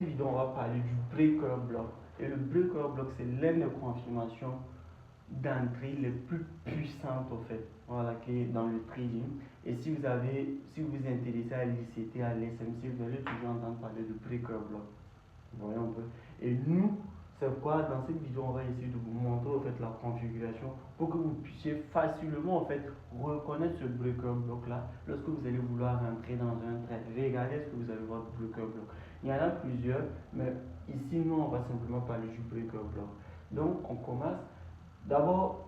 vidéo, on va parler du breaker block. Et le breaker block, c'est l'une des confirmations d'entrée les plus puissantes, au fait, voilà, qui est dans le trading. Et si vous vous intéressez à l'ICT, à l'SMC, vous allez toujours entendre parler de breaker block. Vous voyez un peu. Et nous, c'est quoi? Dans cette vidéo, on va essayer de vous montrer, en fait, la configuration pour que vous puissiez facilement, en fait, reconnaître ce breaker block là lorsque vous allez vouloir rentrer dans un trade. Regardez ce que vous avez votre breaker block. Il y en a plusieurs, mais ici, nous, on va simplement parler du breaker block. Donc, on commence. D'abord,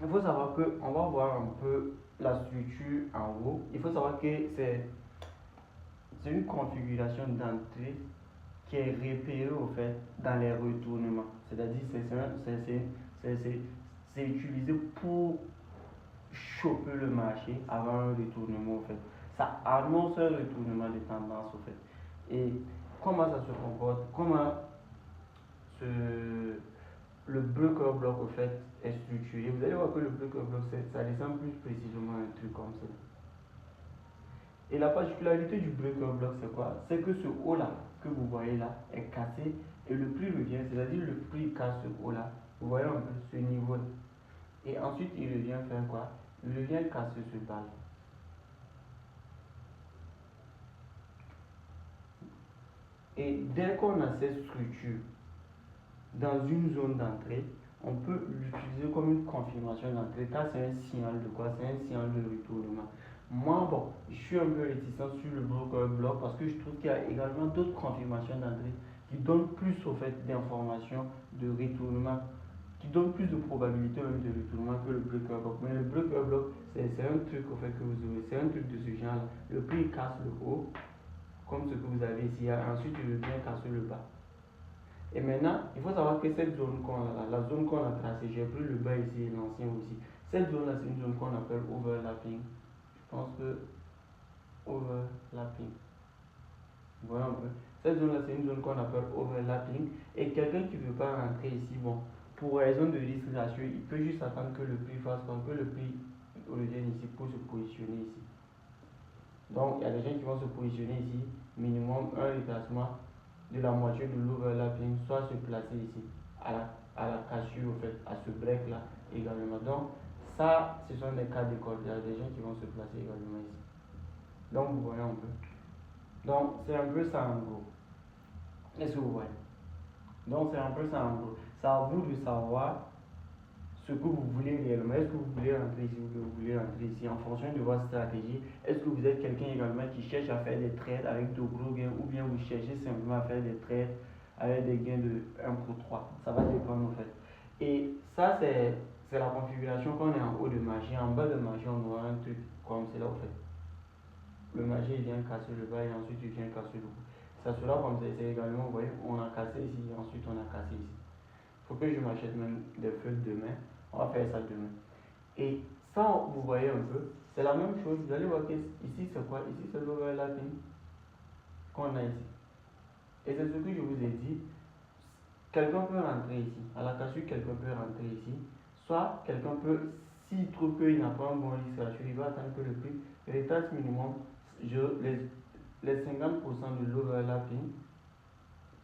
il faut savoir que on va voir un peu la structure en haut. Il faut savoir que c'est une configuration d'entrée qui est repérée, au fait, dans les retournements. C'est-à-dire c'est utilisé pour choper le marché avant un retournement, au fait. Ça annonce un retournement de tendance, au fait. Et comment ça se comporte? Comment ce, le breaker block, au fait, est structuré? Vous allez voir que le breaker block, ça ressemble plus précisément à un truc comme ça. Et la particularité du breaker block, c'est quoi? C'est que ce haut là que vous voyez là est cassé et le prix revient, c'est-à-dire le prix casse ce haut là. Vous voyez un peu ce niveau là. Et ensuite il revient faire quoi? Il revient casser ce bas là. Et dès qu'on a cette structure dans une zone d'entrée, on peut l'utiliser comme une confirmation d'entrée car c'est un signal de quoi? C'est un signal de retournement. Moi, bon, je suis un peu réticent sur le broker block parce que je trouve qu'il y a également d'autres confirmations d'entrée qui donnent plus au fait d'informations de retournement, qui donnent plus de probabilité même de retournement que le breaker block. Mais le breaker block, c'est un truc au fait que vous aurez, c'est un truc de ce genre. Le prix casse le haut, comme ce que vous avez ici, ensuite il revient casser le bas. Et maintenant, il faut savoir que cette zone qu'on a là, la zone qu'on a tracée, j'ai pris le bas ici et l'ancien aussi. Cette zone là, c'est une zone qu'on appelle overlapping. Je pense que overlapping. Voilà un peu. Cette zone là, c'est une zone qu'on appelle overlapping. Et quelqu'un qui ne veut pas rentrer ici, bon, pour raison de risque ratio, il peut juste attendre que le prix fasse quoi, que le prix revienne ici pour se positionner ici. Donc, il y a des gens qui vont se positionner ici, minimum un retracement de la moitié de l'overlapping, soit se placer ici, à la cassure, au fait, à ce break là également. Donc, ça, ce sont des cas d'école. Il y a des gens qui vont se placer également ici. Donc, vous voyez un peu. Donc, c'est un peu ça en gros. Est-ce que vous voyez? Donc, c'est un peu ça en gros. C'est à vous de savoir ce que vous voulez réellement. Est-ce que vous voulez rentrer ici ou que vous voulez rentrer ici en fonction de votre stratégie? Est-ce que vous êtes quelqu'un également qui cherche à faire des trades avec de gros gains ou bien vous cherchez simplement à faire des trades avec des gains de 1 pour 3? Ça va dépendre en fait. Et ça, c'est la configuration qu'on est en haut de marché. En bas de marché, on aura un truc comme cela en fait. Le marché il vient casser le bas et ensuite il vient casser le haut. Ça sera comme ça. C'est également, vous voyez, on a cassé ici et ensuite on a cassé ici. Il faut que je m'achète même des feuilles demain. On va faire ça demain. Et ça, vous voyez un peu, c'est la même chose. Vous allez voir que ici, c'est quoi? Ici, c'est l'overlapping qu'on a ici. Et c'est ce que je vous ai dit. Quelqu'un peut rentrer ici. À la cassure, quelqu'un peut rentrer ici. Soit quelqu'un peut, s'il trouve qu'il n'a pas un bon risque ratio, il va attendre que le prix retrace minimum les 50% de l'overlapping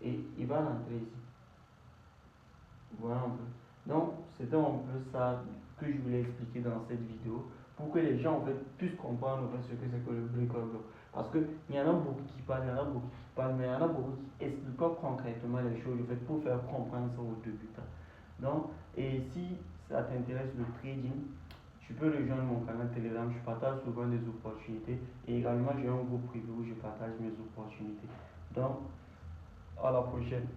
et il va rentrer ici. Voilà un peu. Donc, c'était un peu ça que je voulais expliquer dans cette vidéo pour que les gens en fait, puissent comprendre en fait, ce que c'est que le breaker block. Parce qu'il y en a beaucoup qui parlent, il y en a beaucoup qui parlent, mais il y en a beaucoup qui expliquent pas concrètement les choses en fait, pour faire comprendre ça aux débutants. Donc, et si ça t'intéresse le trading, tu peux rejoindre mon canal Telegram, je partage souvent des opportunités et également j'ai un groupe privé où je partage mes opportunités. Donc, à la prochaine.